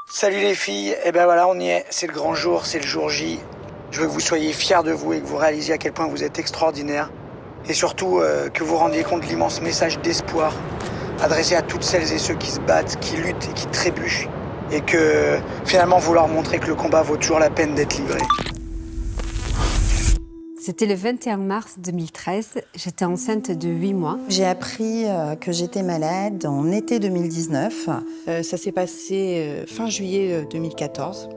Salut les filles, et ben voilà, on y est, c'est le grand jour, c'est le jour J. Je veux que vous soyez fiers de vous et que vous réalisiez à quel point vous êtes extraordinaires. Et surtout que vous rendiez compte de l'immense message d'espoir adressé à toutes celles et ceux qui se battent, qui luttent et qui trébuchent. Et que finalement vous leur montrez que le combat vaut toujours la peine d'être livré. C'était le 21 mars 2013, j'étais enceinte de 8 mois. J'ai appris que j'étais malade en été 2019. Ça s'est passé fin juillet 2014.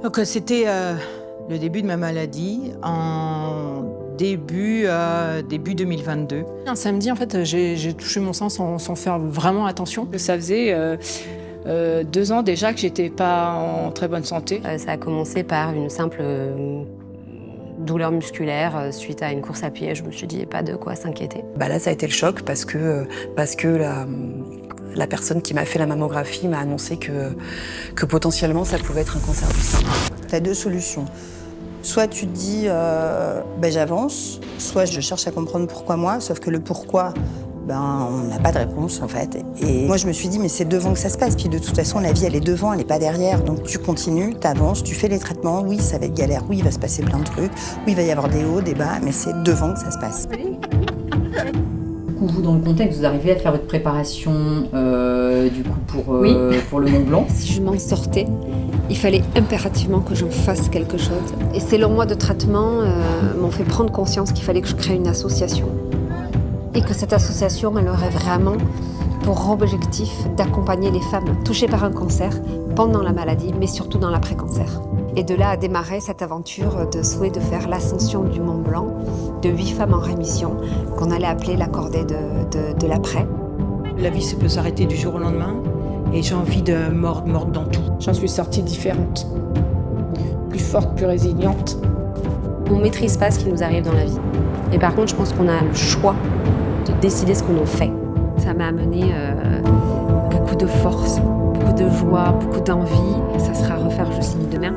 Donc c'était le début de ma maladie en début 2022. Un samedi, en fait, j'ai touché mon sein sans faire vraiment attention. Ça faisait 2 ans déjà que j'étais pas en très bonne santé. Ça a commencé par une simple douleur musculaire suite à une course à pied. Je me suis dit, pas de quoi s'inquiéter. Là, ça a été le choc parce que la personne qui m'a fait la mammographie m'a annoncé que potentiellement ça pouvait être un cancer du sein. Tu as deux solutions. Soit tu te dis j'avance, soit je cherche à comprendre pourquoi moi, sauf que le pourquoi, on n'a pas de réponse en fait. Et moi je me suis dit mais c'est devant que ça se passe, puis de toute façon la vie elle est devant, elle n'est pas derrière. Donc tu continues, tu avances, tu fais les traitements, oui ça va être galère, oui il va se passer plein de trucs, oui il va y avoir des hauts, des bas, mais c'est devant que ça se passe. Vous, dans le contexte, vous arrivez à faire votre préparation pour le Mont Blanc. Si je m'en sortais, il fallait impérativement que j'en fasse quelque chose. Et ces longs mois de traitement m'ont fait prendre conscience qu'il fallait que je crée une association. Et que cette association, elle aurait vraiment pour objectif d'accompagner les femmes touchées par un cancer pendant la maladie, mais surtout dans l'après-cancer. Et de là a démarré cette aventure de souhait de faire l'ascension du Mont Blanc de 8 femmes en rémission, qu'on allait appeler la cordée de l'après. La vie peut s'arrêter du jour au lendemain et j'ai envie de mordre dans tout. J'en suis sortie différente, plus forte, plus résiliente. On ne maîtrise pas ce qui nous arrive dans la vie. Et par contre, je pense qu'on a le choix de décider ce qu'on en fait. Ça m'a amené beaucoup de force, beaucoup de joie, beaucoup d'envie. Ça sera à refaire, je signe demain.